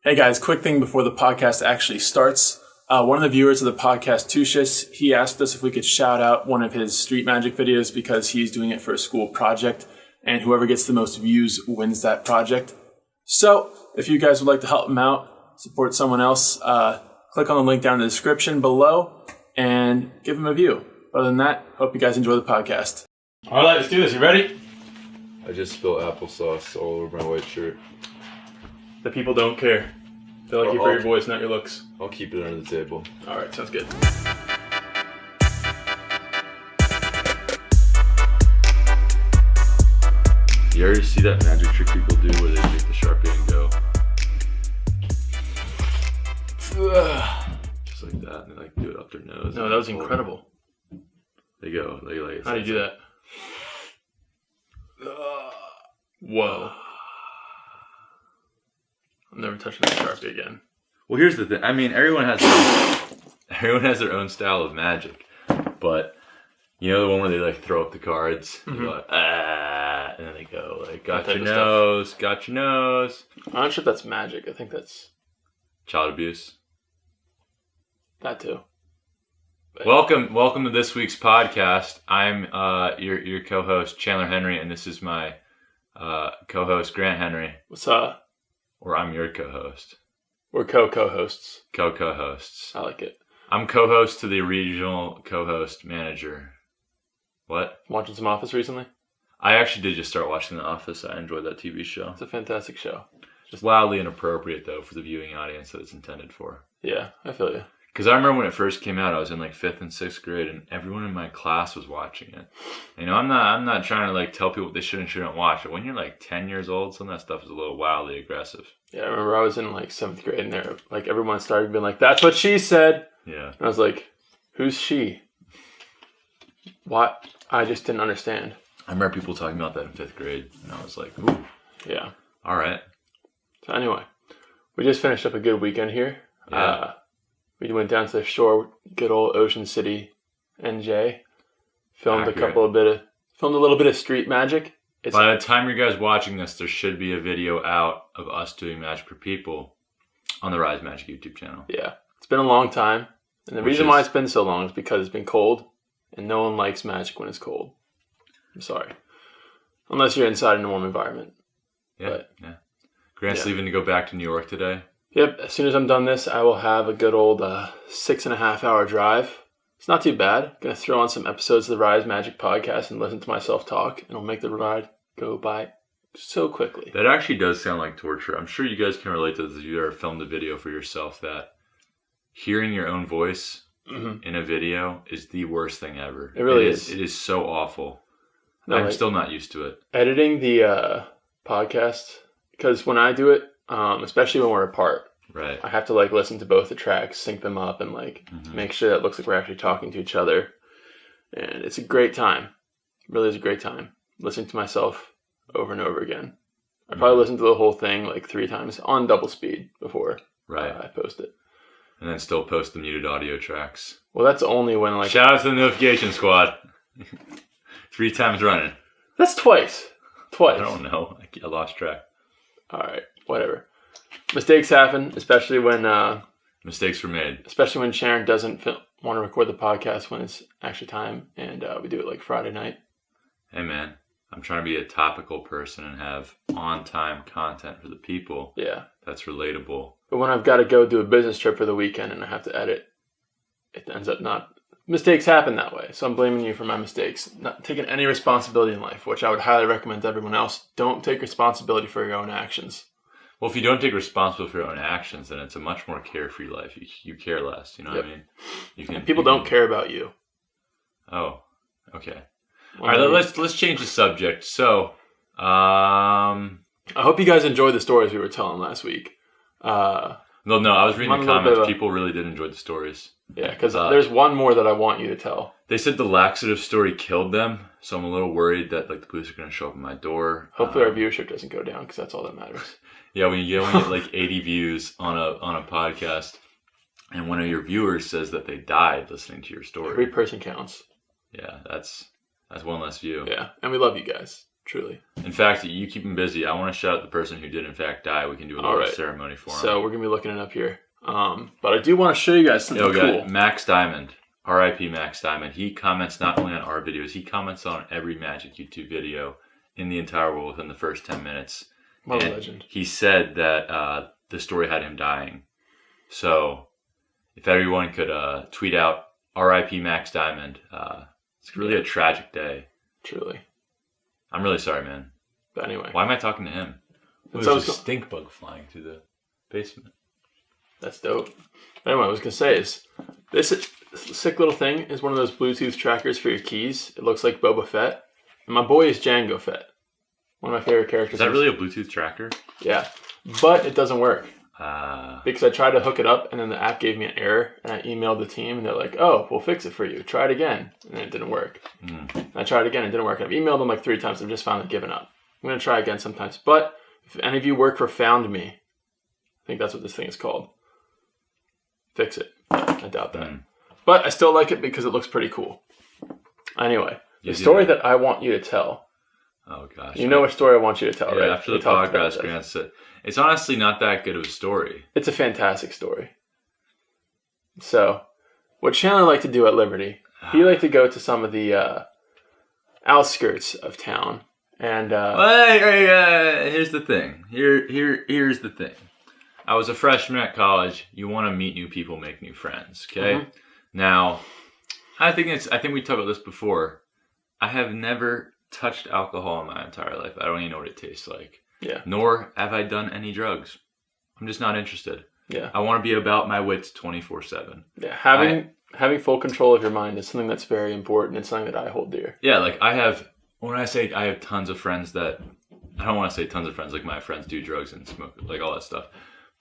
Hey guys, quick thing before the podcast actually starts. One of the viewers of the podcast, Toushis, he asked us if we could shout out one of his street magic videos because he's doing it for a school project, and whoever gets the most views wins that project. So, if you guys would like to help him out, support someone else, click on the link down in the description below and give him a view. Other than that, hope you guys enjoy the podcast. All right, let's do this. You ready? I just spilled applesauce all over my white shirt. The people don't care. They like you for your voice, not your looks. I'll keep it under the table. All right, sounds good. You already see that magic trick people do where they take the Sharpie and go just like that, and they like do it up their nose. No, that was incredible. They go. They like. How do you do that? Whoa. I'm never touching that Sharpie again. Well, here's the thing. I mean, everyone has their own style of magic, but you know the one where they like throw up the cards, and go like, and then they go like, got your nose, got your nose. I'm not sure if that's magic. I think that's child abuse. That too. But Welcome to this week's podcast. I'm your co-host Chandler Henry, and this is my co-host Grant Henry. What's up? Or I'm your co-host. We're co-hosts. Co-hosts. I like it. I'm co-host to the regional co-host manager. What? Watching some Office recently? I actually did just start watching The Office. I enjoyed that TV show. It's a fantastic show. Just wildly inappropriate, though, for the viewing audience that it's intended for. Yeah, I feel you. Because I remember when it first came out, I was in like 5th and 6th grade, and everyone in my class was watching it. You know, I'm not trying to like tell people what they should and shouldn't watch, but when you're like 10 years old, some of that stuff is a little wildly aggressive. Yeah, I remember I was in like 7th grade, and there, like everyone started being like, "That's what she said." Yeah. And I was like, "Who's she?" What? I just didn't understand. I remember people talking about that in 5th grade, and I was like, "Ooh, yeah, all right." So anyway, we just finished up a good weekend here. Yeah. We went down to the shore, good old Ocean City, NJ. Filmed Accurate. a little bit of street magic. By the time you guys watching this, there should be a video out of us doing Magic for People on the Rise Magic YouTube channel. Yeah, it's been a long time, and the reason why it's been so long is because it's been cold, and no one likes magic when it's cold. I'm sorry, unless you're inside in a warm environment. Yeah, yeah. Grant's leaving to go back to New York today. Yep, as soon as I'm done this, I will have a good old 6.5 hour drive. It's not too bad. Gonna throw on some episodes of the Rise Magic podcast and listen to myself talk, and it'll make the ride go by so quickly. That actually does sound like torture. I'm sure you guys can relate to this if you ever filmed a video for yourself, that hearing your own voice in a video is the worst thing ever. It really is. It is so awful. No, I'm still not used to it. Editing the podcast, because when I do it, especially when we're apart, right, I have to like listen to both the tracks, sync them up, and like make sure that it looks like we're actually talking to each other. And it's a great time. It really is a great time listening to myself over and over again. I probably listened to the whole thing like 3 times on double speed before I post it. And then still post the muted audio tracks. Well, that's only when like... Shout out to the notification squad. 3 times running. That's twice. I don't know. I lost track. All right. Whatever. Mistakes happen, especially when... mistakes were made. Especially when Sharon doesn't want to record the podcast when it's actually time, and we do it like Friday night. Hey, man. I'm trying to be a topical person and have on-time content for the people. Yeah. That's relatable. But when I've got to go do a business trip for the weekend and I have to edit, it ends up not... Mistakes happen that way, so I'm blaming you for my mistakes. Not taking any responsibility in life, which I would highly recommend to everyone else. Don't take responsibility for your own actions. Well, if you don't take responsibility for your own actions, then it's a much more carefree life. You care less, you know what I mean? People don't care about you. Oh, okay. All right, let's change the subject. So, I hope you guys enjoyed the stories we were telling last week. No, I was reading the comments. People really did enjoy the stories. Yeah, because there's one more that I want you to tell. They said the laxative story killed them, so I'm a little worried that like the police are going to show up at my door. Hopefully our viewership doesn't go down, because that's all that matters. Yeah, when you get like 80 views on a podcast, and one of your viewers says that they died listening to your story. Every person counts. Yeah, that's one less view. Yeah, and we love you guys. Truly. In fact, you keep him busy. I want to shout out the person who did in fact die. We can do a little ceremony for him. So we're going to be looking it up here. But I do want to show you guys something cool. Max Diamond. R.I.P. Max Diamond. He comments not only on our videos, he comments on every Magic YouTube video in the entire world within the first 10 minutes. What a legend. He said that the story had him dying. So if everyone could tweet out R.I.P. Max Diamond, it's really a tragic day. Truly. I'm really sorry, man. But anyway. Why am I talking to him? There's a stink bug flying through the basement. That's dope. Anyway, what I was going to say is, this sick little thing is one of those Bluetooth trackers for your keys. It looks like Boba Fett. And my boy is Jango Fett. One of my favorite characters. Is that really a Bluetooth tracker? Yeah. But it doesn't work. Because I tried to hook it up, and then the app gave me an error, and I emailed the team, and they're like, "Oh, we'll fix it for you. Try it again." And it didn't work. And I tried again, it didn't work. I've emailed them like 3 times. I've just finally given up. I'm going to try again sometimes. But if any of you work for Found Me, I think that's what this thing is called. Fix it. I doubt that. But I still like it because it looks pretty cool. Anyway, the story that I want you to tell. Oh, gosh. You know which story I want you to tell, right? After the podcast, Grant said, it's honestly not that good of a story. It's a fantastic story. So, what Chandler liked to do at Liberty, he liked to go to some of the outskirts of town. And here's the thing. Here's the thing. I was a freshman at college. You want to meet new people, make new friends. Okay. Now, I think we talked about this before. I have never touched alcohol in my entire life. I don't even know what it tastes like. Yeah. Nor have I done any drugs. I'm just not interested. Yeah. I want to be about my wits 24/7. Yeah. Having full control of your mind is something that's very important. It's something that I hold dear. Yeah. Like when I say I have tons of friends that, I don't want to say tons of friends, like my friends do drugs and smoke, like all that stuff.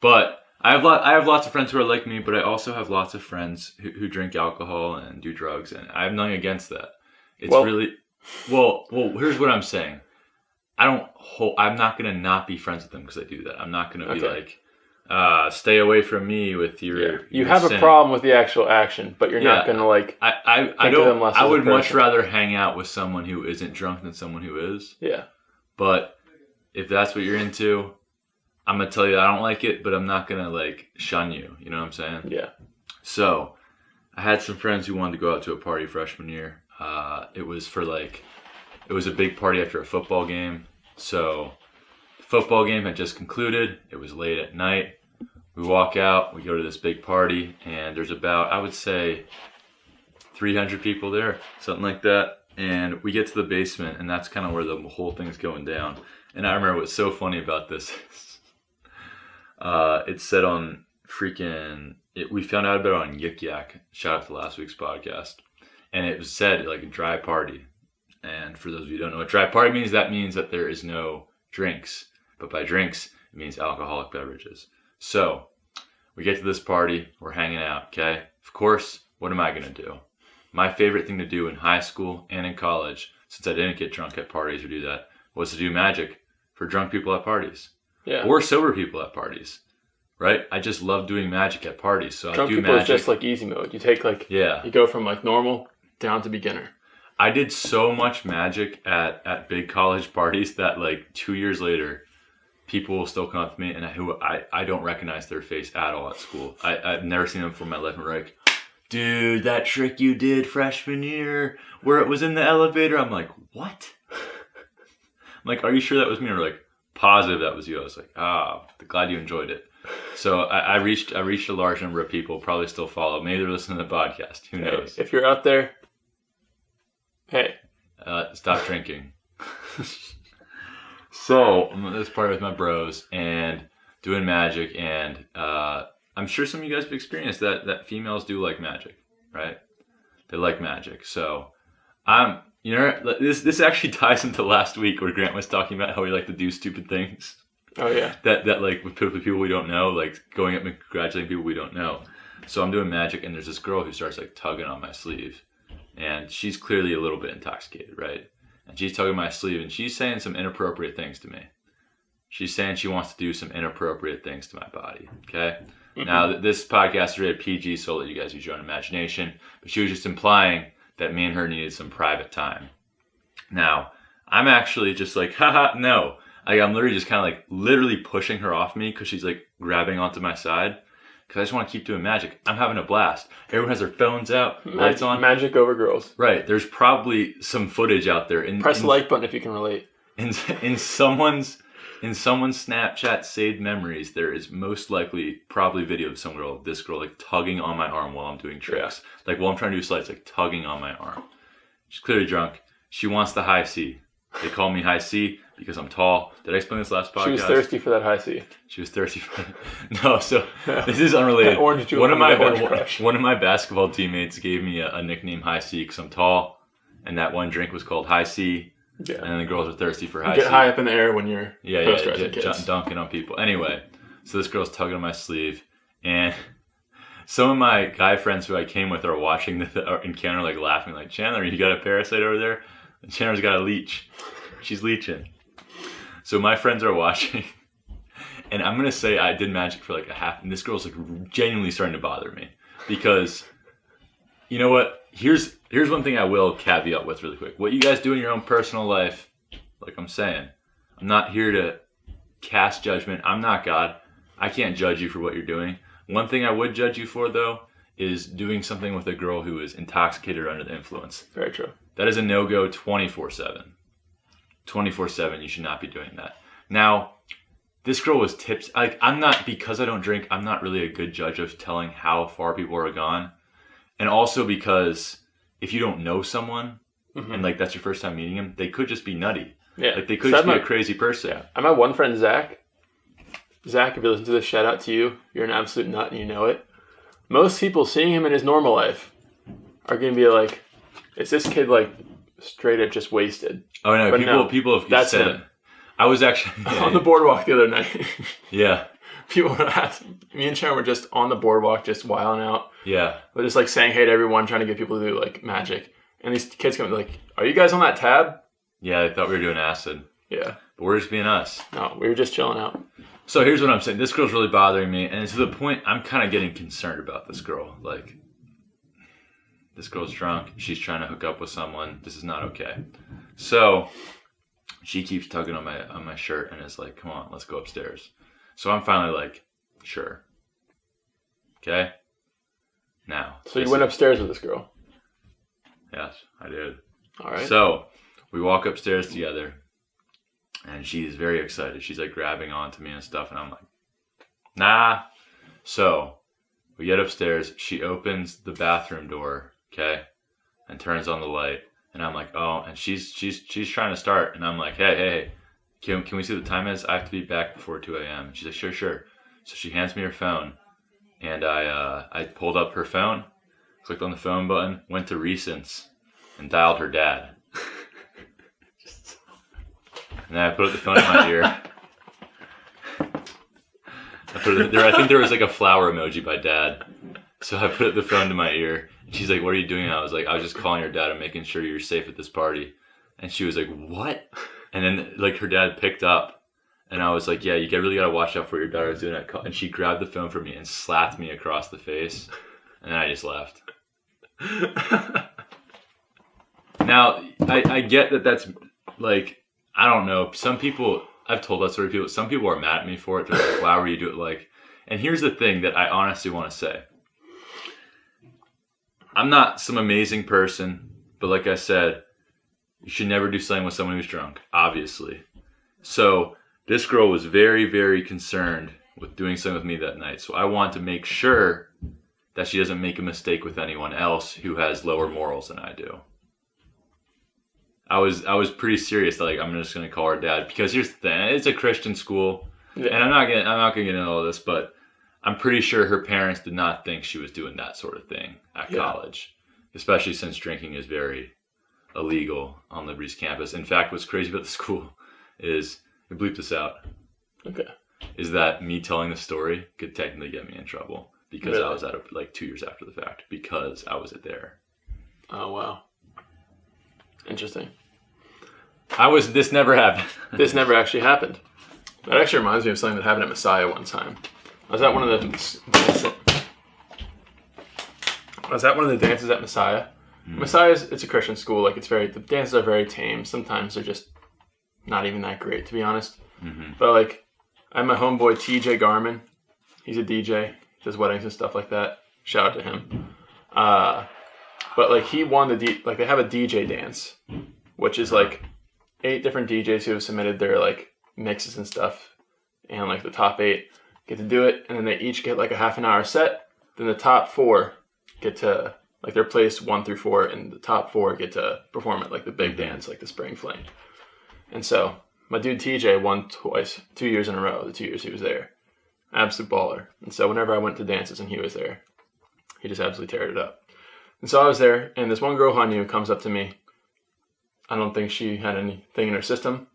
But I have lots of friends who are like me, but I also have lots of friends who drink alcohol and do drugs, and I have nothing against that. It's well, here's what I'm saying. I'm not going to not be friends with them because I do that. I'm not going to be like, stay away from me with your... You have a problem with the actual action, but you're not going to like... I would much rather hang out with someone who isn't drunk than someone who is. Yeah. But if that's what you're into, I'm going to tell you I don't like it, but I'm not going to like shun you. You know what I'm saying? Yeah. So I had some friends who wanted to go out to a party freshman year. It was a big party after a football game. So the football game had just concluded. It was late at night. We walk out, we go to this big party, and there's about, I would say, 300 people there, something like that. And we get to the basement, and that's kind of where the whole thing's going down. And I remember what's so funny about this. It said on we found out about it on Yik Yak. Shout out to last week's podcast. And it was said like a dry party. And for those of you who don't know what dry party means, that means that there is no drinks. But by drinks, it means alcoholic beverages. So we get to this party. We're hanging out, okay? Of course, what am I going to do? My favorite thing to do in high school and in college, since I didn't get drunk at parties or do that, was to do magic for drunk people at parties. Yeah. Or sober people at parties. Right? I just love doing magic at parties. So drunk I do people magic. Is just like easy mode. You take you go from like normal down to beginner. I did so much magic at big college parties that like 2 years later, people will still come up to me and I don't recognize their face at all at school. I've never seen them before in my life. And they're like, dude, that trick you did freshman year where it was in the elevator. I'm like, what? I'm like, are you sure that was me? Or like, positive that was you. I was like, glad you enjoyed it. So I reached a large number of people, probably still follow. Maybe they're listening to the podcast. Who knows? If you're out there, hey. Stop drinking. So I'm at this party with my bros and doing magic, and I'm sure some of you guys have experienced that females do like magic, right? They like magic. So this actually ties into last week where Grant was talking about how we like to do stupid things. Oh yeah. That like with people we don't know, like going up and congratulating people we don't know. So I'm doing magic, and there's this girl who starts like tugging on my sleeve, and she's clearly a little bit intoxicated, right? And she's tugging my sleeve, and she's saying some inappropriate things to me. She's saying she wants to do some inappropriate things to my body. Okay. Mm-hmm. Now this podcast is rated PG, so I'll let you guys use your own imagination. But she was just implying that me and her needed some private time. Now, I'm actually just like, haha, no. I'm literally just kind of like literally pushing her off me because she's like grabbing onto my side. Because I just want to keep doing magic. I'm having a blast. Everyone has their phones out, lights on. Magic over girls. Right. There's probably some footage out there. Press the like button if you can relate. In someone's Snapchat saved memories, there is most likely probably video of this girl like tugging on my arm while I'm doing tricks. Yeah. Like while I'm trying to do slides, like tugging on my arm. She's clearly drunk. She wants the high C. They call me high C because I'm tall. Did I explain this last podcast? She was thirsty for that high C. She was thirsty for it. No, so this is unrelated. One of my basketball teammates gave me a nickname High C because I'm tall, and that one drink was called High C. Yeah. And then the girls are thirsty for High C. Get high up in the air when you're dunking on people. Anyway, so this girl's tugging on my sleeve, and some of my guy friends who I came with are watching the encounter, like laughing, like, Chandler, you got a parasite over there? And Chandler's got a leech. She's leeching. So my friends are watching, and I'm going to say I did magic for like a half, and this girl's like genuinely starting to bother me. Because, you know what? Here's one thing I will caveat with really quick. What you guys do in your own personal life, like I'm saying, I'm not here to cast judgment. I'm not God. I can't judge you for what you're doing. One thing I would judge you for, though, is doing something with a girl who is intoxicated or under the influence. Very true. That is a no-go 24/7. 24/7, you should not be doing that. Now, this girl was tips. Like, because I don't drink, I'm not really a good judge of telling how far people are gone. And also because if you don't know someone, and like that's your first time meeting them, they could just be nutty. Yeah. Like they could just be a crazy person. Yeah. I have one friend, Zach. Zach, if you listen to this, shout out to you. You're an absolute nut and you know it. Most people seeing him in his normal life are going to be like, is this kid like straight up just wasted? Oh no, people have said it. I was actually on the boardwalk the other night. Yeah. People were asking, me and Sharon were just on the boardwalk, just wilding out. Yeah. We're just like saying hey to everyone, trying to get people to do like magic. And these kids come like, are you guys on that tab? Yeah, they thought we were doing acid. Yeah. But we're just being us. No, we were just chilling out. So here's what I'm saying. This girl's really bothering me. And to the point, I'm kind of getting concerned about this girl. Like, this girl's drunk. She's trying to hook up with someone. This is not okay. So she keeps tugging on my shirt and is like, come on, let's go upstairs. So I'm finally like, sure. Okay? Now. So you went upstairs with this girl? Yes, I did. All right. So we walk upstairs together. And she's very excited. She's like grabbing onto me and stuff. And I'm like, nah. So we get upstairs. She opens the bathroom door, okay, and turns on the light. And I'm like, oh. And she's trying to start. And I'm like, hey, can we see what the time is? I have to be back before 2 a.m. She's like, sure. So she hands me her phone. And I pulled up her phone, clicked on the phone button, went to recents, and dialed her dad. And then I put the phone in my ear. I think there was like a flower emoji by Dad. So I put the phone to my ear. And she's like, what are you doing? I was like, I was just calling your dad and making sure you're safe at this party. And she was like, what? And then like her dad picked up. And I was like, yeah, you really got to watch out for what your daughter's doing at call. And she grabbed the phone from me and slapped me across the face. And then I just left. Now, I get that that's like... I don't know. Some people, I've told that sort of people, some people are mad at me for it. They're like, why were you do it like? And here's the thing that I honestly want to say. I'm not some amazing person, but like I said, you should never do something with someone who's drunk, obviously. So this girl was very, very concerned with doing something with me that night. So I want to make sure that she doesn't make a mistake with anyone else who has lower morals than I do. I was pretty serious. Like, I'm just gonna call her dad because here's the thing: it's a Christian school, and I'm not gonna get into all this, but I'm pretty sure her parents did not think she was doing that sort of thing at college, especially since drinking is very illegal on Liberty's campus. In fact, what's crazy about the school is, we bleep this out. Okay. Is that me telling the story could technically get me in trouble because really? I was at it like 2 years after the fact because I was there. Oh wow. Interesting. This never happened. This never actually happened. That actually reminds me of something that happened at Messiah one time. I was at one of the dances at Messiah. Messiah it's a Christian school. Like the dances are very tame. Sometimes they're just not even that great, to be honest. Mm-hmm. But like, I have my homeboy TJ Garmin. He's a DJ, does weddings and stuff like that. Shout out to him. But like, he won like they have a DJ dance, which is like 8 different DJs who have submitted their like mixes and stuff, and like the top 8 get to do it, and then they each get like a half an hour set. Then the top 4 get to, like, they're placed 1 through 4, and the top 4 get to perform at like the big dance, like the Spring Fling. And so my dude TJ won twice, 2 years in a row, the 2 years he was there. Absolute baller. And so whenever I went to dances and he was there, he just absolutely teared it up. And so I was there, and this one girl who I knew comes up to me. I don't think she had anything in her system.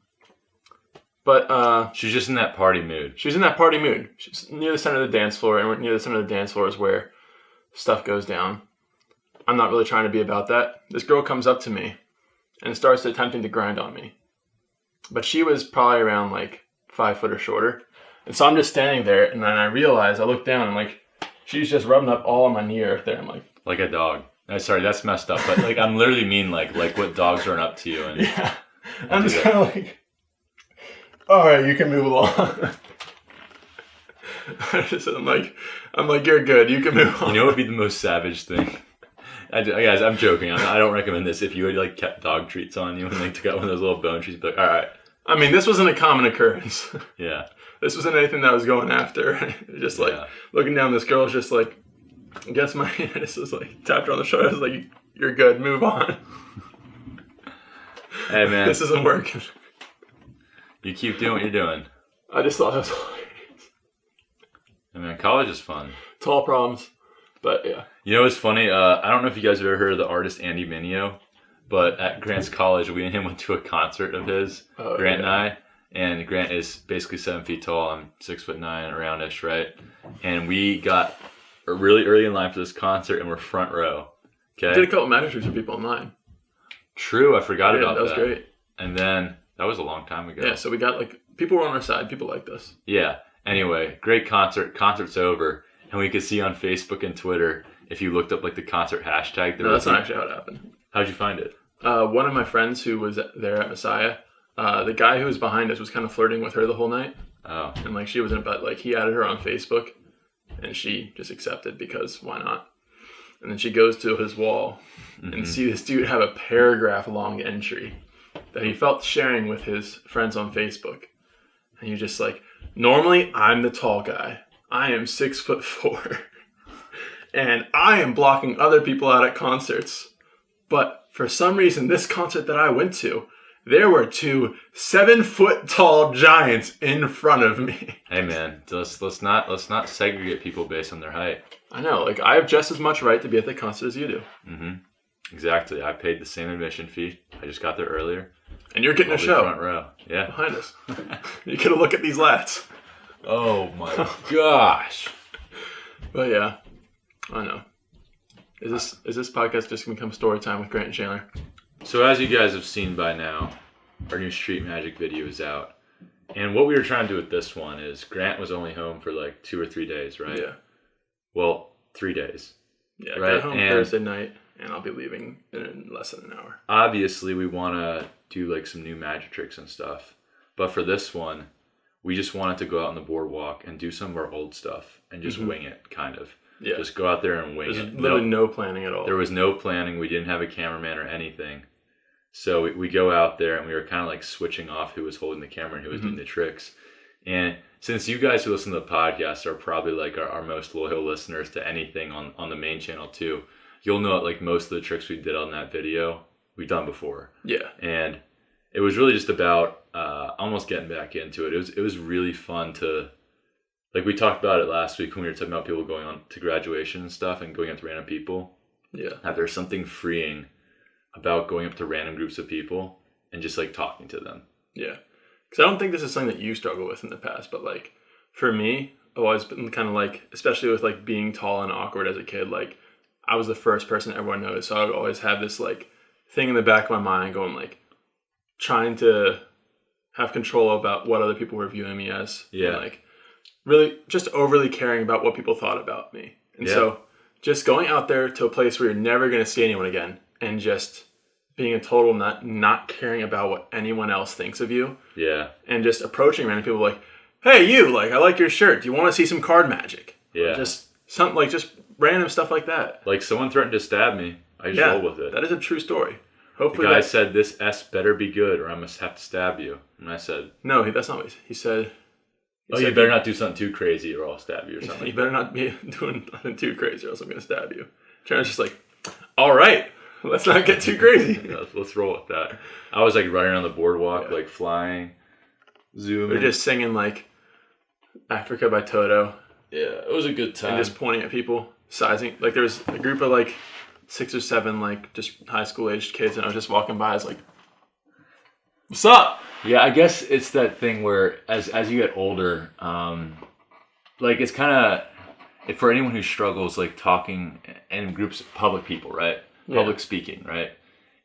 But she's just in that party mood. She's in that party mood. She's near the center of the dance floor, and near the center of the dance floor is where stuff goes down. I'm not really trying to be about that. This girl comes up to me and starts attempting to grind on me. But she was probably around like 5 foot or shorter. And so I'm just standing there, and then I realize, I look down, and like, she's just rubbing up all on my knee right there. I'm like a dog. Sorry, that's messed up. But like, I'm literally mean like what dogs run up to you. And yeah. I'm just kind of like, all right, you can move along. I'm like, you're good. You can move on. You know what would be the most savage thing? Guys, I'm joking. I don't recommend this. If you had like kept dog treats on you and like took out one of those little bone treats, be like, all right. I mean, this wasn't a common occurrence. Yeah. This wasn't anything that I was going after. Just like looking down, this girl's just like, against my hand. This was like, tapped her on the shoulder. I was like, you're good. Move on. Hey, man. This isn't working. You keep doing what you're doing. I just thought it was hilarious. I mean, college is fun. It's all problems. But yeah. You know what's funny? I don't know if you guys have ever heard of the artist Andy Mineo, but at Grant's college, we and him went to a concert of his, Grant and I. And Grant is basically 7 feet tall. I'm 6'9", around-ish, right? And we got really early in line for this concert, and we're front row. Okay. Did a couple magic tricks for people online. True, I forgot about that. That was great. And then that was a long time ago. Yeah, so we got like people were on our side. People liked us. Yeah. Anyway, great concert. Concert's over, and we could see on Facebook and Twitter if you looked up like the concert hashtag. No, that's not actually how it happened. How'd you find it? One of my friends who was there at Messiah, the guy who was behind us was kind of flirting with her the whole night. Oh. And like she wasn't, but like he added her on Facebook, and she just accepted because why not? And then she goes to his wall and see this dude have a paragraph long entry that he felt sharing with his friends on Facebook. And you're just like, normally I'm the tall guy. I am 6'4", and I am blocking other people out at concerts. But for some reason, this concert that I went to, there were 2 7-foot-tall giants in front of me. Hey man, let's not segregate people based on their height. I know, like I have just as much right to be at the concert as you do. Mm-hmm. Exactly. I paid the same admission fee. I just got there earlier. And you're getting a show. Front row. Yeah. Behind us. You gotta look at these lats. Oh my gosh. But yeah, I know. Is this podcast just gonna become story time with Grant and Chandler? So as you guys have seen by now, our new Street Magic video is out. And what we were trying to do with this one is Grant was only home for like 2 or 3 days, right? Yeah. Well, 3 days. Yeah, I right? got home Thursday night, and I'll be leaving in less than an hour. Obviously, we want to do like some new magic tricks and stuff. But for this one, we just wanted to go out on the boardwalk and do some of our old stuff and just wing it, kind of. Yeah. Just go out there and wing it. There's literally no planning at all. There was no planning. We didn't have a cameraman or anything. So we go out there and we were kind of like switching off who was holding the camera and who was doing the tricks. And since you guys who listen to the podcast are probably like our most loyal listeners to anything on the main channel too, you'll know that like most of the tricks we did on that video, we've done before. Yeah. And it was really just about almost getting back into it. It was really fun to, like we talked about it last week when we were talking about people going on to graduation and stuff and going up to random people. Yeah. That there's something freeing about going up to random groups of people and just like talking to them. Yeah. Because I don't think this is something that you struggle with in the past, but like for me, I've always been kind of like, especially with like being tall and awkward as a kid, like I was the first person everyone noticed. So I would always have this like thing in the back of my mind going like trying to have control about what other people were viewing me as. Yeah. And, like really just overly caring about what people thought about me. And so just going out there to a place where you're never going to see anyone again and just being a total not caring about what anyone else thinks of you. Yeah. And just approaching random people like, hey, you, like, I like your shirt. Do you want to see some card magic? Yeah. Or just something like just random stuff like that. Like someone threatened to stab me. I just roll with it. That is a true story. Hopefully the guy said, this S better be good or I must have to stab you. And I said... No, that's not what he said. You better not do something too crazy or I'll stab you or something. You better not be doing nothing too crazy or else I'm going to stab you. Sharon's just like, all right, let's not get too crazy. Yeah, let's roll with that. I was like running on the boardwalk, like flying, zooming. They're just singing like Africa by Toto. Yeah, it was a good time. And just pointing at people, sizing. Like there was a group of like 6 or 7 like just high school aged kids, and I was just walking by. I was like, "What's up?" Yeah, I guess it's that thing where as you get older, like it's kind of for anyone who struggles like talking in groups of public people, right? Public speaking, right?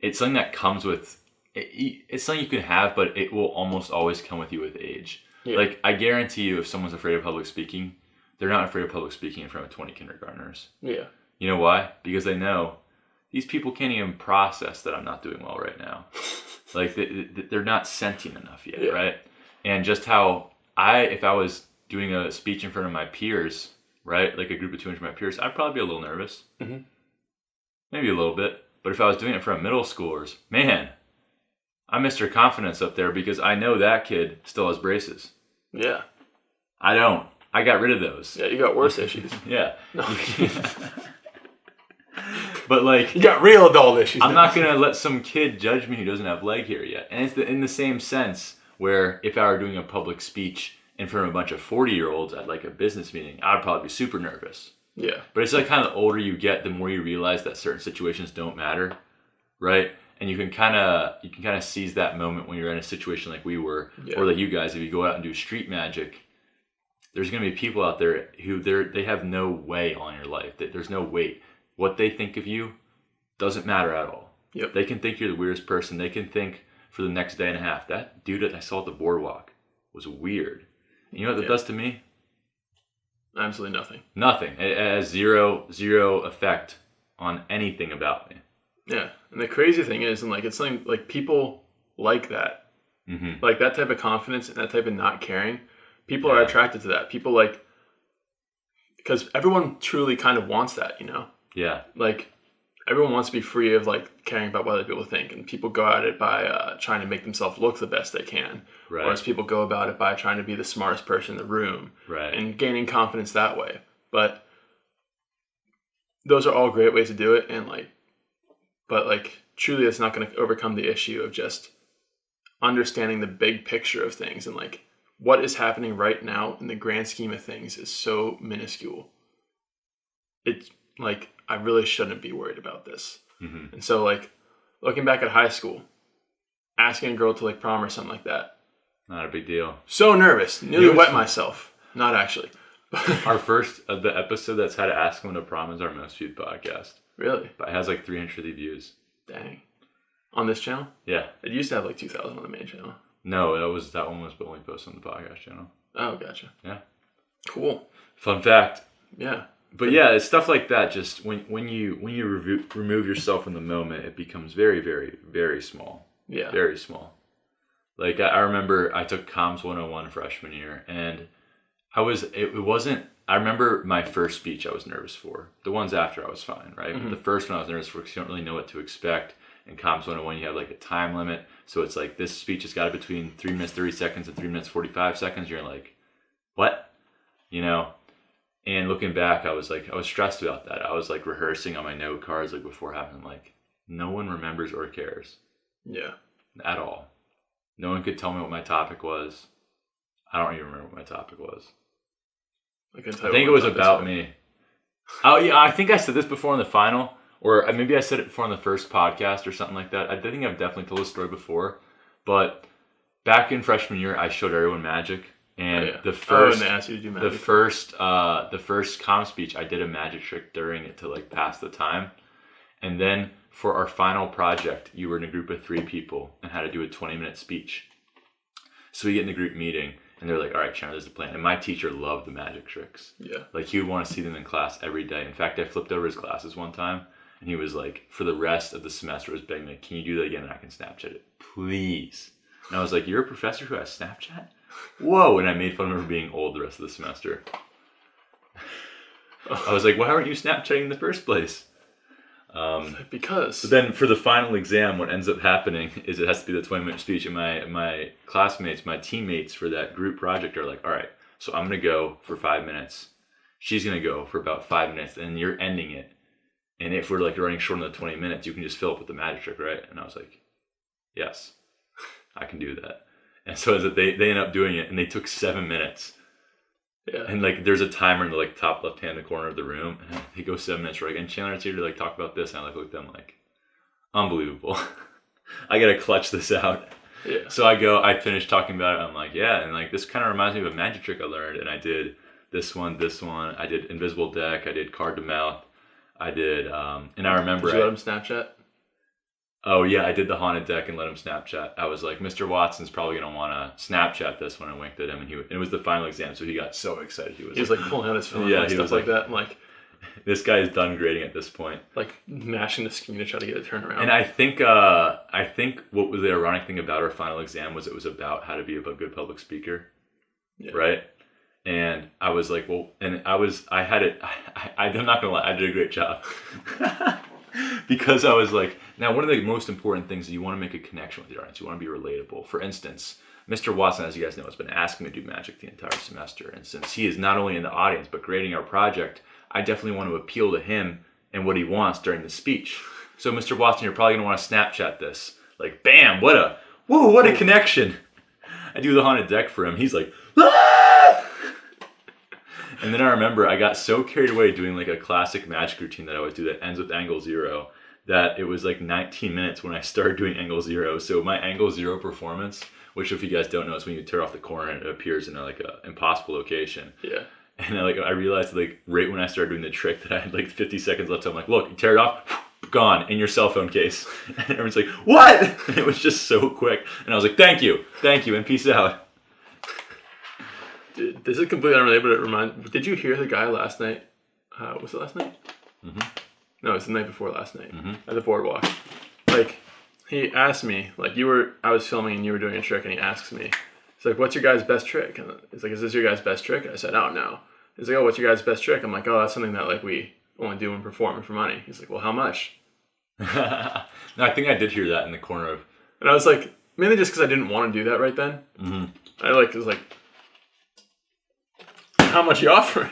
It's something that comes with. It's something you can have, but it will almost always come with you with age. Yeah. Like I guarantee you, if someone's afraid of public speaking, they're not afraid of public speaking in front of 20 kindergartners. Yeah. You know why? Because they know these people can't even process that I'm not doing well right now. Like they're not sentient enough yet, right? And just how if I was doing a speech in front of my peers, right, like a group of 200 of my peers, I'd probably be a little nervous, maybe a little bit. But if I was doing it in front of middle schoolers, man, I'm Mr. Confidence up there because I know that kid still has braces. Yeah, I don't. I got rid of those. Yeah, you got worse issues. Yeah. But like, you got real adult issues. I'm not gonna let some kid judge me who doesn't have leg hair yet. And it's in the same sense where if I were doing a public speech in front of a bunch of 40-year-olds at like a business meeting, I'd probably be super nervous. Yeah. But it's like kind of the older you get, the more you realize that certain situations don't matter, right? And you can kind of seize that moment when you're in a situation like we were, or like you guys. If you go out and do street magic, there's gonna be people out there who they have no way on your life. There's no weight. What they think of you doesn't matter at all. Yep. They can think you're the weirdest person. They can think for the next day and a half, that dude that I saw at the boardwalk was weird. And you know what that does to me? Absolutely nothing. Nothing. It has zero effect on anything about me. Yeah. And the crazy thing is, and like it's something like people like that. Mm-hmm. Like that type of confidence and that type of not caring. People are attracted to that. People like, because everyone truly kind of wants that, you know? Yeah. Like, everyone wants to be free of, like, caring about what other people think. And people go at it by trying to make themselves look the best they can. Right. Whereas people go about it by trying to be the smartest person in the room. Right. And gaining confidence that way. But those are all great ways to do it. And, like, but, like, truly it's not going to overcome the issue of just understanding the big picture of things. And, like, what is happening right now in the grand scheme of things is so minuscule. It's, like, I really shouldn't be worried about this. Mm-hmm. And so, like, looking back at high school, asking a girl to, like, prom or something like that. Not a big deal. So nervous. Nearly wet myself. Not actually. Our first of the episode that's how to ask someone to prom is our most viewed podcast. Really? But it has, like, 350 views. Dang. On this channel? Yeah. It used to have, like, 2,000 on the main channel. No, that one was only posted on the podcast channel. Oh, gotcha. Yeah. Cool. Fun fact. Yeah. But yeah, it's stuff like that. Just when you remove yourself from the moment, it becomes very, very, very small. Yeah. Very small. Like I remember I took Comms 101 freshman year, and I remember my first speech I was nervous for. The ones after I was fine, right? Mm-hmm. But the first one I was nervous for because you don't really know what to expect. In Comms 101, you have like a time limit. So it's like this speech has got to be between 3 minutes 30 seconds and 3 minutes 45 seconds. You're like, what? You know? And looking back, I was stressed about that. I was like rehearsing on my note cards like before having like, no one remembers or cares. Yeah. At all. No one could tell me what my topic was. I don't even remember what my topic was. I think it was about me. Oh yeah, I think I said this before in the final, or maybe I said it before on the first podcast or something like that. I think I've definitely told this story before, but back in freshman year, I showed everyone magic. And the first comm speech, I did a magic trick during it to like pass the time. And then for our final project, you were in a group of 3 people and had to do a 20-minute speech. So we get in the group meeting and they're like, all right, Chandler, there's the plan. And my teacher loved the magic tricks. Yeah. Like he would want to see them in class every day. In fact, I flipped over his classes one time And he was like, for the rest of the semester, was begging me, can you do that again and I can Snapchat it? Please. And I was like, you're a professor who has Snapchat? Whoa. And I made fun of him for being old the rest of the semester. I was like, why weren't you Snapchatting in the first place? Because. But then for the final exam, what ends up happening is it has to be the 20-minute speech. And my classmates, my teammates for that group project are like, all right, so I'm going to go for 5 minutes. She's going to go for about 5 minutes. And you're ending it. And if we're like running short on the 20 minutes, you can just fill up with the magic trick, right? And I was like, yes, I can do that. And so they end up doing it, and they took 7 minutes. Yeah. And like there's a timer in the like top left hand corner of the room, and they go 7 minutes, right? And Chandler's here to like talk about this, and I like look at them like, unbelievable. I gotta clutch this out. Yeah. So I finished talking about it. I'm like, yeah, and like this kind of reminds me of a magic trick I learned, and I did this one. I did invisible deck. I did card to mouth. I did, and I remember. Did you let him Snapchat? Oh yeah, I did the haunted deck and let him Snapchat. I was like, Mr. Watson's probably gonna want to Snapchat this one, and winked at him, and it was the final exam, so he got so excited. He was like pulling out his phone, yeah, and stuff like that. I'm like, this guy is done grading at this point. Like mashing the screen to try to get it turned around. And I think what was the ironic thing about our final exam was it was about how to be a good public speaker, right? And I was like, well, and I'm not gonna lie, I did a great job. Because I was like, now one of the most important things is you want to make a connection with your audience. You want to be relatable. For instance, Mr. Watson, as you guys know, has been asking me to do magic the entire semester. And since he is not only in the audience, but grading our project, I definitely want to appeal to him and what he wants during the speech. So Mr. Watson, you're probably gonna want to Snapchat this. Like, bam, what a connection. I do the haunted deck for him. He's like, ah! And then I remember I got so carried away doing like a classic magic routine that I always do that ends with angle 0 that it was like 19 minutes when I started doing angle 0. So my angle 0 performance, which if you guys don't know, is when you tear off the corner and it appears in like a impossible location. Yeah. And I realized like right when I started doing the trick that I had like 50 seconds left. So I'm like, look, you tear it off, gone in your cell phone case. And everyone's like, what? And it was just so quick. And I was like, thank you, and peace out. Dude, this is completely unrelated, but did you hear the guy last night? Was it last night? Mm-hmm. No, it was the night before last night at the boardwalk. Like, he asked me, like I was filming and you were doing a trick, and he asks me, he's like, what's your guys' best trick? And he's like, is this your guys' best trick? And I said, oh, no. He's like, oh, what's your guys' best trick? I'm like, oh, that's something that like we only do when performing for money. He's like, well, how much? No, I think I did hear that in the corner of... And I was like, mainly just because I didn't want to do that right then. Mm-hmm. I was like, how much you offering?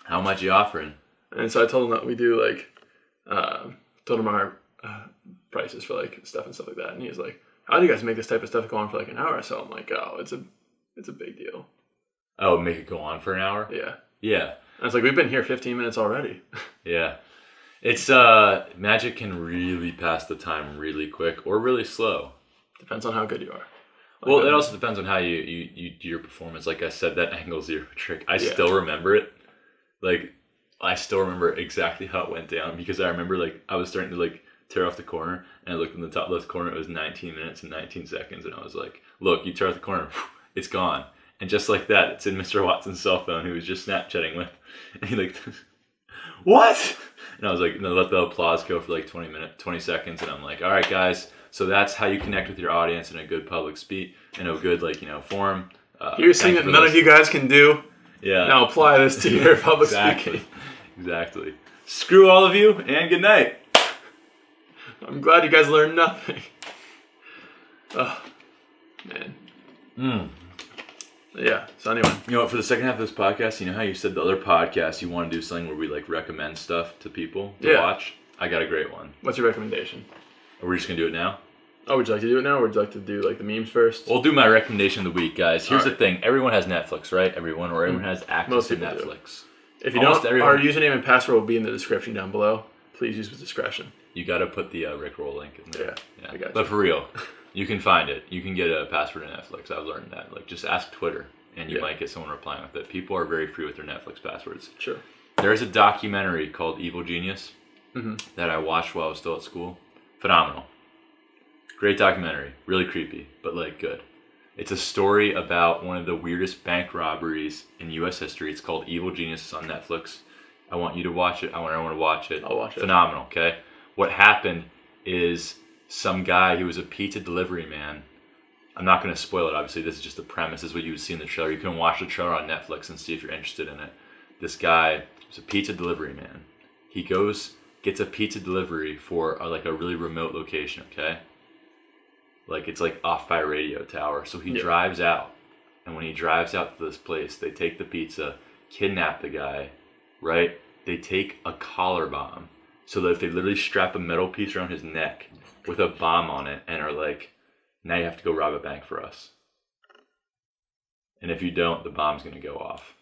How much you offering? And so I told him that we do like, told him our prices for like stuff and stuff like that. And he was like, how do you guys make this type of stuff go on for like an hour? So I'm like, oh, it's a big deal. Oh, make it go on for an hour? Yeah. Yeah. And I was like, we've been here 15 minutes already. Yeah. It's, magic can really pass the time really quick or really slow. Depends on how good you are. Like well, it also depends on how you do your performance. Like I said, that angle 0 trick, I still remember it. Like, I still remember exactly how it went down because I remember, like, I was starting to, like, tear off the corner, and I looked in the top left corner, it was 19 minutes and 19 seconds, and I was like, look, you tear off the corner, it's gone. And just like that, it's in Mr. Watson's cell phone, who was just Snapchatting with, and he, like, what? And I was like, no, let the applause go for, like, 20 seconds, and I'm like, all right, guys. So that's how you connect with your audience in a good public speech, in a good, like, forum. Here's something that none of you guys can do. Yeah. Now apply this to your public speaking. Exactly. Screw all of you, and good night. I'm glad you guys learned nothing. Oh, man. Yeah, so anyway. You know what, for the second half of this podcast, you know how you said the other podcast you want to do something where we, like, recommend stuff to people to watch? I got a great one. What's your recommendation? Are we just going to do it now? Oh, would you like to do it now, or would you like to do, like, the memes first? We'll do my recommendation of the week, guys. Here's the thing. Everyone has Netflix, right? Everyone has access to Netflix. If you don't, our username and password will be in the description down below. Please use with discretion. You got to put the Rickroll link in there. Yeah, I got you. But for real, you can find it. You can get a password to Netflix. I've learned that. Like, just ask Twitter, and you might get someone replying with it. People are very free with their Netflix passwords. Sure. There's a documentary called Evil Genius that I watched while I was still at school. Phenomenal. Great documentary. Really creepy, but, like, good. It's a story about one of the weirdest bank robberies in U.S. history. It's called Evil Genius. It's on Netflix. I want you to watch it. I want everyone to watch it. I'll watch it. Phenomenal, okay? What happened is some guy who was a pizza delivery man. I'm not going to spoil it, obviously. This is just the premise. This is what you would see in the trailer. You can watch the trailer on Netflix and see if you're interested in it. This guy was a pizza delivery man. He gets a pizza delivery for a really remote location, okay? Like it's like off by a radio tower. So he drives out. And when he drives out to this place, they take the pizza, kidnap the guy, right? They take a collar bomb. So that if they literally strap a metal piece around his neck with a bomb on it and are like, now you have to go rob a bank for us. And if you don't, the bomb's going to go off.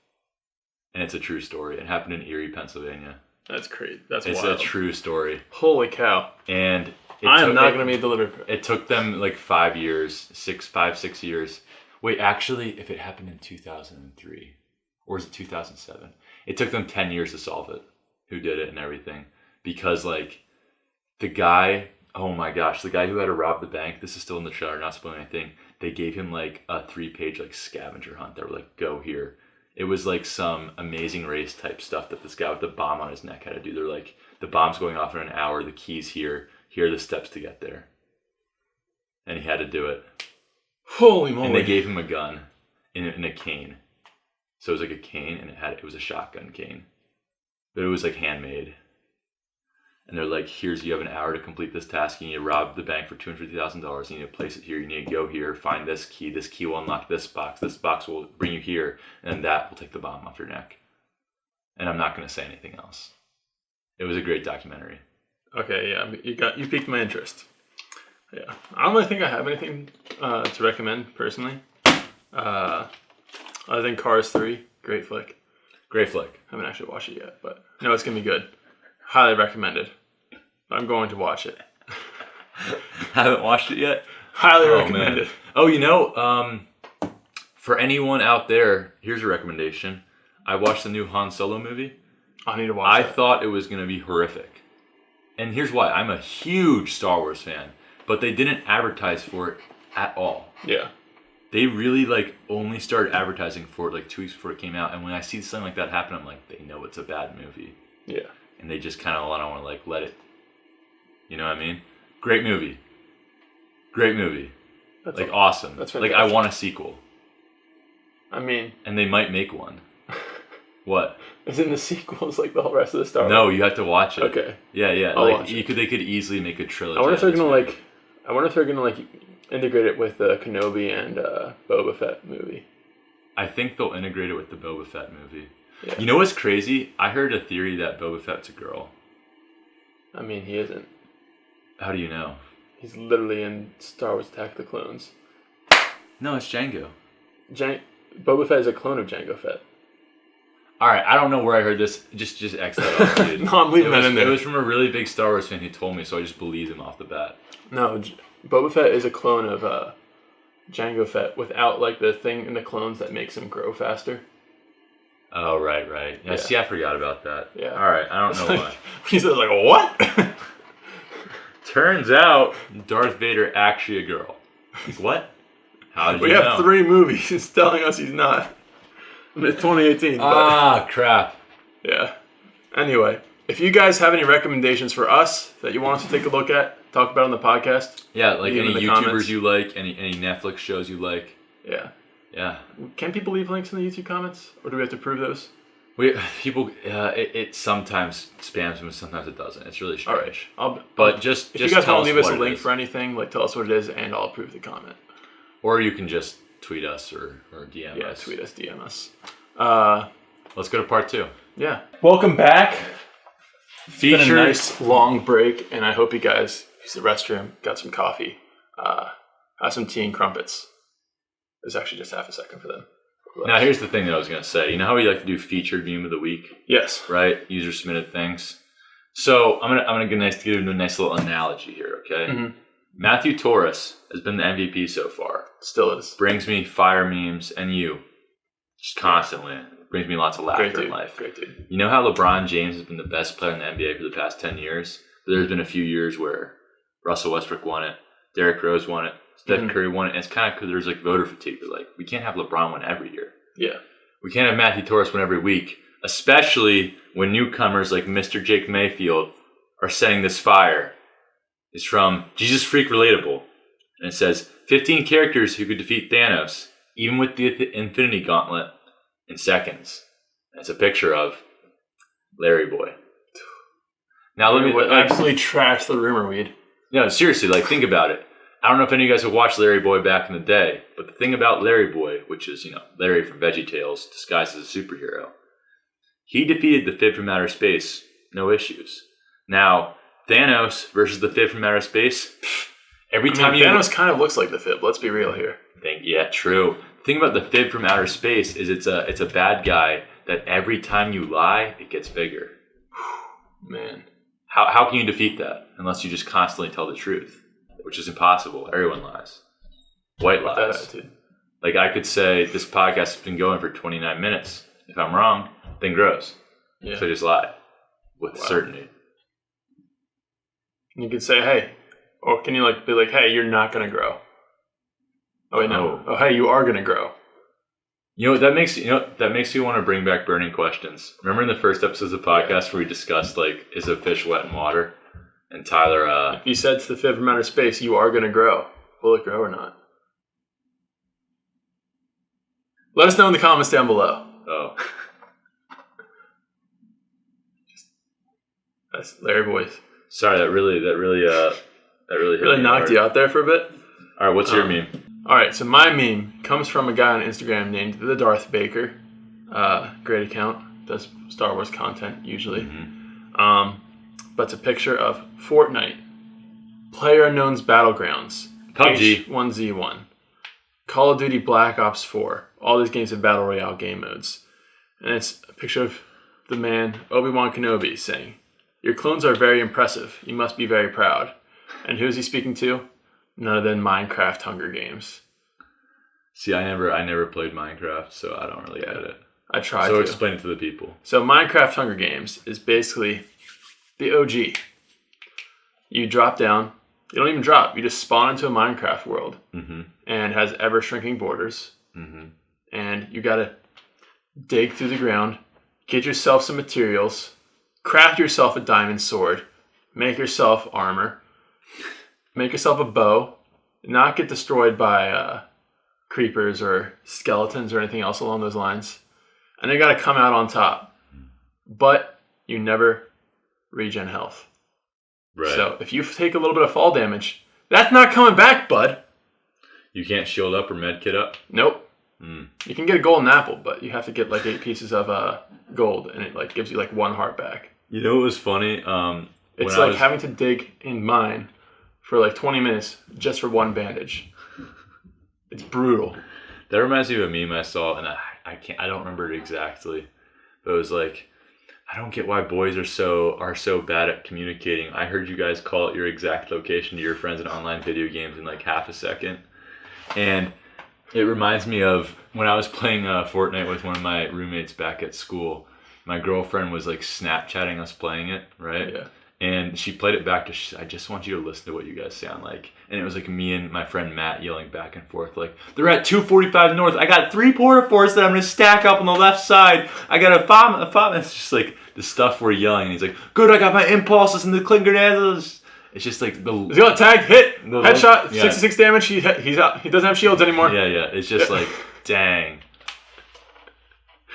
And it's a true story. It happened in Erie, Pennsylvania. That's crazy. It's wild. It's a true story. Holy cow. And I am not going to be delivered. It took them like 5 years, 6 years. Wait, actually, if it happened in 2003, or is it 2007? It took them 10 years to solve it, who did it and everything. Because like the guy, oh my gosh, the guy who had to rob the bank, this is still in the trailer, not spoiling anything, they gave him like a 3-page like scavenger hunt. They were like, go here. It was like some Amazing Race type stuff that this guy with the bomb on his neck had to do. They're like, the bomb's going off in an hour, the key's here are the steps to get there. And he had to do it. Holy moly. And they gave him a gun in a cane. So it was like a cane and it was a shotgun cane. But it was like handmade. And they're like, you have an hour to complete this task. You need to rob the bank for $250,000. You need to place it here. You need to go here, find this key. This key will unlock this box. This box will bring you here. And that will take the bomb off your neck. And I'm not going to say anything else. It was a great documentary. Okay, yeah. You piqued my interest. Yeah. I don't really think I have anything to recommend, personally. Other than Cars 3. Great flick. Great flick. I haven't actually watched it yet, but no, it's going to be good. Highly recommended. I'm going to watch it. Haven't watched it yet? Highly recommended. Oh, for anyone out there, here's a recommendation. I watched the new Han Solo movie. I need to watch it. I thought it was going to be horrific. And here's why. I'm a huge Star Wars fan, but they didn't advertise for it at all. Yeah. They really only started advertising for it 2 weeks before it came out. And when I see something like that happen, I'm like, they know it's a bad movie. Yeah. And they just kind of want to let it, you know what I mean? Great movie. That's awesome. That's fantastic. I want a sequel. I mean. And they might make one. What? Isn't the sequels like the whole rest of the Star Wars? No, you have to watch it. Okay. Yeah. They could easily make a trilogy. I wonder if they're gonna integrate it with the Kenobi and Boba Fett movie. I think they'll integrate it with the Boba Fett movie. Yeah. You know what's crazy? I heard a theory that Boba Fett's a girl. I mean, he isn't. How do you know? He's literally in Star Wars Attack of the Clones. No, it's Jango. Boba Fett is a clone of Jango Fett. All right, I don't know where I heard this. Just X that off, dude. No, I'm leaving that in there. It was from a really big Star Wars fan who told me, so I just believed him off the bat. No, Boba Fett is a clone of Jango Fett without the thing in the clones that makes him grow faster. Oh, right. Yeah. See, I forgot about that. Yeah. All right, I don't know why. He said, what? Turns out Darth Vader actually a girl. What? How did you know? We have 3 movies. It's telling us he's not. It's 2018. Crap. Yeah. Anyway, if you guys have any recommendations for us that you want us to take a look at, talk about on the podcast. Yeah, any YouTubers comments. You like, any Netflix shows you like. Yeah. Yeah. Can people leave links in the YouTube comments, or do we have to prove those? It sometimes spams them, sometimes it doesn't. It's really strange. All right. But just if you guys want to leave us a link for anything, tell us what it is, and I'll approve the comment. Or you can just tweet us or DM us. Yeah, tweet us, DM us. Let's go to part 2. Yeah. Welcome back. It's been a nice long break, and I hope you guys used the restroom, got some coffee, have some tea and crumpets. There's actually just half a second for them. Now, here's the thing that I was going to say. You know how we like to do featured meme of the week? Yes. Right? User submitted things. So I'm gonna give a nice little analogy here, okay? Mm-hmm. Matthew Toushis has been the MVP so far. Still is. Brings me fire memes, and you just constantly brings me lots of laughter in life. Great dude. You know how LeBron James has been the best player in the NBA for the past 10 years? But there's been a few years where Russell Westbrook won it, Derrick Rose won it, Steph Curry won it, and it's kind of because there's voter fatigue. They're like, we can't have LeBron win every year. Yeah. We can't have Matthew Toushis win every week, especially when newcomers like Mr. Jake Mayfield are setting this fire. It's from Jesus Freak Relatable. And it says, 15 characters who could defeat Thanos, even with the Infinity Gauntlet, in seconds. And it's a picture of Larry Boy. Now let me absolutely trash the rumor weed. No, seriously, like think about it. I don't know if any of you guys have watched Larry Boy back in the day, but the thing about Larry Boy, which is, Larry from VeggieTales disguised as a superhero, he defeated the Fib from outer space, no issues. Now, Thanos versus the Fib from outer space, Thanos kind of looks like the Fib, let's be real here. Yeah, true. The thing about the Fib from outer space is it's a bad guy that every time you lie, it gets bigger. Man. How can you defeat that unless you just constantly tell the truth? Which is impossible. Everyone lies. White lies. Like I could say this podcast has been going for 29 minutes. If I'm wrong, thing grows. Yeah. So I just lie with certainty. You could say, hey, or can you be like, hey, you're not going to grow. Oh wait, no. Oh, hey, you are going to grow. That makes me want to bring back burning questions. Remember in the first episodes of the podcast where we discussed is a fish wet in water? And Tyler, if you said to the Fib from outer space, you are going to grow. Will it grow or not? Let us know in the comments down below. Oh. That's Larry Boys. Sorry, that really knocked you out there for a bit. All right, what's your meme? All right, so my meme comes from a guy on Instagram named The Darth Baker. Great account. Does Star Wars content usually. Mm-hmm. But it's a picture of Fortnite, PlayerUnknown's Battlegrounds, PUBG, H1Z1, Call of Duty Black Ops 4. All these games have Battle Royale game modes. And it's a picture of the man, Obi-Wan Kenobi, saying, "Your clones are very impressive. You must be very proud." And who is he speaking to? None other than Minecraft Hunger Games. See, I never played Minecraft, so I don't really get it. I tried So explain it to the people. So Minecraft Hunger Games is basically the OG. You drop down. You don't even drop. You just spawn into a Minecraft world. Mm-hmm. And it has ever-shrinking borders. Mm-hmm. And you got to dig through the ground, get yourself some materials, craft yourself a diamond sword, make yourself armor, make yourself a bow, not get destroyed by creepers or skeletons or anything else along those lines. And you got to come out on top. But you never regen health. Right. So if you take a little bit of fall damage, that's not coming back, bud. You can't shield up or medkit up? Nope. You can get a golden apple, but you have to get 8 pieces of gold, and it gives you 1 heart back. You know what was funny? It's having to dig in mine for 20 minutes just for 1 bandage. It's brutal. That reminds me of a meme I saw, and I don't remember it exactly, but it was I don't get why boys are so bad at communicating. I heard you guys call out your exact location to your friends in online video games in half a second. And it reminds me of when I was playing Fortnite with one of my roommates back at school. My girlfriend was Snapchatting us playing it, right? Yeah. And she played it back to, I just want you to listen to what you guys sound like. And it was me and my friend Matt yelling back and forth, they're at 245 north. I got 3 porta forts that I'm going to stack up on the left side. I got a five. It's just the stuff we're yelling. And he's good, I got my impulses and the cling grenades. It's just he's got tagged, hit, headshot, 66 damage. He's out. He doesn't have shields anymore. Yeah. It's just dang.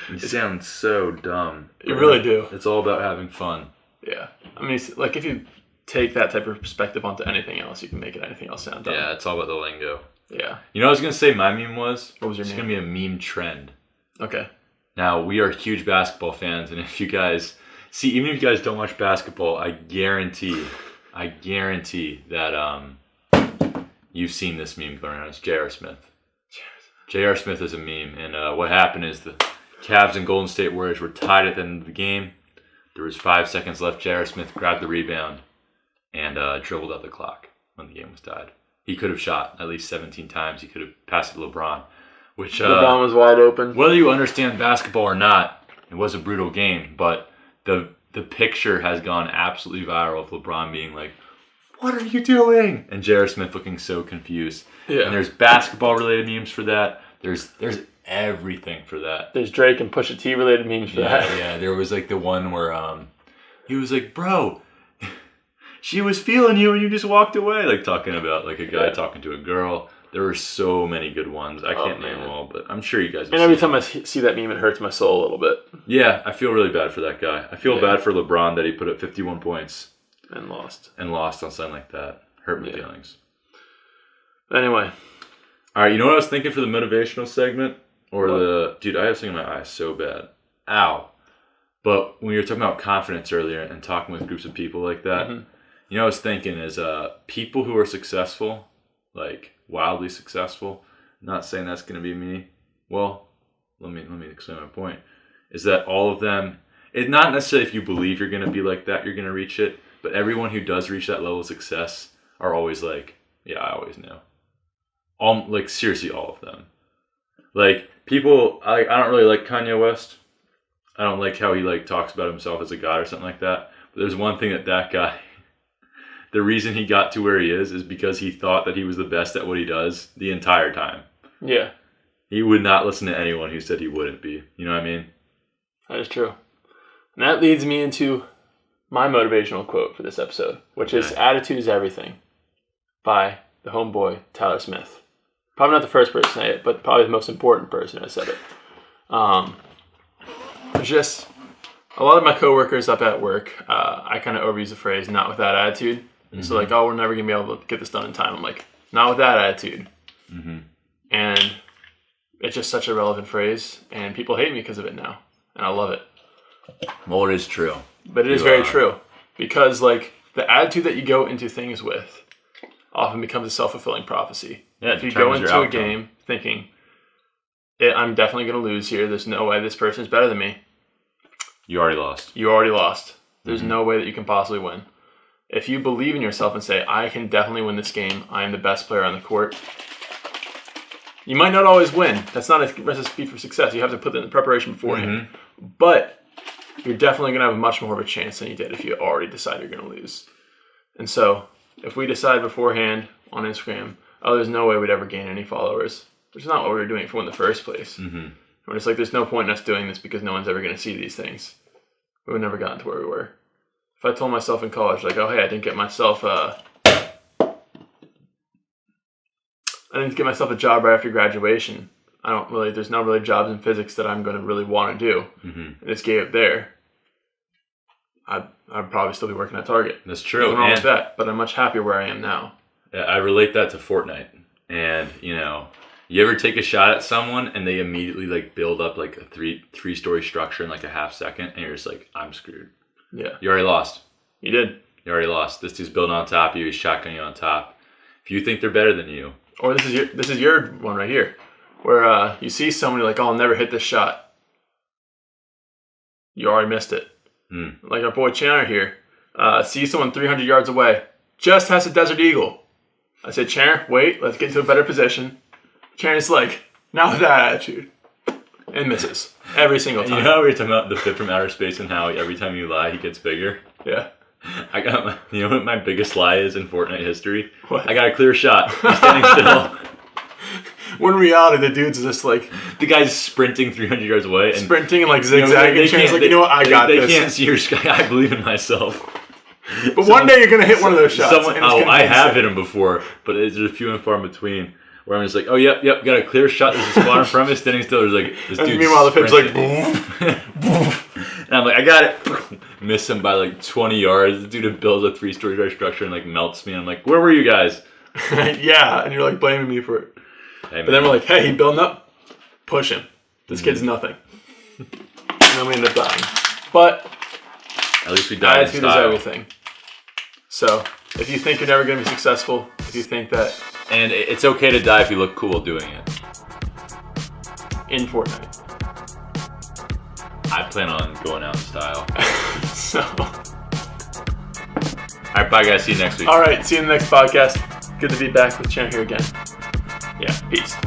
You sound so dumb. You really do. It's all about having fun. Yeah. I mean, if you take that type of perspective onto anything else, you can make anything else sound dumb. Yeah, it's all about the lingo. Yeah. You know what I was going to say my meme was? What was your meme? It's going to be a meme trend. Okay. Now, we are huge basketball fans, and if you guys... See, even if you guys don't watch basketball, I guarantee that you've seen this meme going around. It's J.R. Smith. J.R. Smith is a meme, and what happened is the Cavs and Golden State Warriors were tied at the end of the game. There was 5 seconds left. J.R. Smith grabbed the rebound and dribbled out the clock when the game was tied. He could have shot at least 17 times. He could have passed it to LeBron. Which LeBron was wide open. Whether you understand basketball or not, it was a brutal game. But the picture has gone absolutely viral of LeBron being "What are you doing?" And J.R. Smith looking so confused. Yeah. And there's basketball-related memes for that. There's everything for that. There's Drake and Pusha T related memes for that. Yeah, there was like the one where he was like, bro, she was feeling you and you just walked away. Like talking about like a guy talking to a girl. There were so many good ones. I can't name them all, but I'm sure you guys have And every time I see that meme, it hurts my soul a little bit. Yeah, I feel really bad for that guy. I feel bad for LeBron that he put up 51 points. And lost On something like that. Hurt my feelings. Anyway. All right, you know what I was thinking for the motivational segment? Dude, I have something in my eyes so bad. Ow. But when you were talking about confidence earlier and talking with groups of people like that, you know what I was thinking is people who are successful, like wildly successful, not saying that's going to be me. Well, let me explain my point. Is that all of them, it's not necessarily if you believe you're going to be like that, you're going to reach it, but everyone who does reach that level of success are always like, yeah, I always knew. Like seriously, all of them. Like people, I don't really like Kanye West. I don't like how he like talks about himself as a god or something like that. But there's one thing that guy, the reason he got to where he is because he thought that he was the best at what he does the entire time. Yeah. He would not listen to anyone who said he wouldn't be. You know what I mean? That is true. And that leads me into my motivational quote for this episode, which is "Attitude is everything" by the homeboy Tyler Smith. Probably not the first person to say it, but probably the most important person who said it. Just a lot of my coworkers up at work, I kind of overuse the phrase "not with that attitude." Mm-hmm. So like, oh, we're never gonna be able to get this done in time. I'm like, not with that attitude. Mm-hmm. And it's just such a relevant phrase, and people hate me because of it now, and I love it. Well, it is true. But it is very true, because like the attitude that you go into things with often becomes a self-fulfilling prophecy. Yeah, if you go into a game thinking, I'm definitely going to lose here, there's no way this person's better than me. You already lost. There's no way that you can possibly win. If you believe in yourself and say, I can definitely win this game, I am the best player on the court, you might not always win. That's not a recipe for success. You have to put in the preparation beforehand. Mm-hmm. But you're definitely going to have much more of a chance than you did if you already decide you're going to lose. And so, if we decide beforehand on Instagram, oh, there's no way we'd ever gain any followers, which is not what we were doing for in the first place. Mm-hmm. We're just like, there's no point in us doing this because no one's ever going to see these things. We would never gotten to where we were. If I told myself in college, like, oh, hey, I didn't get myself a job right after graduation. There's not really jobs in physics that I'm going to really want to do. Mm-hmm. I just gave it there. I'd probably still be working at Target. That's true. Nothing wrong with that, but I'm much happier where I am now. Yeah, I relate that to Fortnite. And, you ever take a shot at someone and they immediately like build up like a three-story structure in like a half second and you're just like, I'm screwed. Yeah. You already lost. You did. You already lost. This dude's building on top of you. He's shotgunning you on top. If you think they're better than you. Or this is your one right here. Where you see somebody like, oh, I'll never hit this shot. You already missed it. Mm. Like our boy Chandler here. See someone 300 yards away. Just has a Desert Eagle. I said, Chandler, wait, let's get into a better position. Chandler's like, not with that attitude. And misses. Every single time. You know how we were talking about the fit from outer space and how every time you lie, he gets bigger? Yeah. You know what my biggest lie is in Fortnite history? What? I got a clear shot. He's standing still. When in reality, the dude's just like... The guy's sprinting 300 yards away. And, sprinting and like zigzagging. He's like, you know what, I got this. They can't see your sky. I believe in myself. But one day you're going to hit one of those shots. I have hit him before, but there's a few and far in between. Where I'm just like, oh, yep, got a clear shot. There's a spot in front of me standing still. There's like, this dude. Meanwhile, the pip's like, boom. And I'm like, I got it. Miss him by like 20 yards. The dude builds a 3-story structure and like melts me. And I'm like, where were you guys? Yeah, and you're like blaming me for it. Hey, but then we're like, hey, he building up. Push him. This kid's nothing. And then we end up dying. But at least we died in style. Attitude is everything. So if you think you're never going to be successful, if you think that... And it's okay to die if you look cool doing it. In Fortnite. I plan on going out in style. So. Alright, bye guys. See you next week. Alright, see you in the next podcast. Good to be back with Chan here again. Yeah, peace.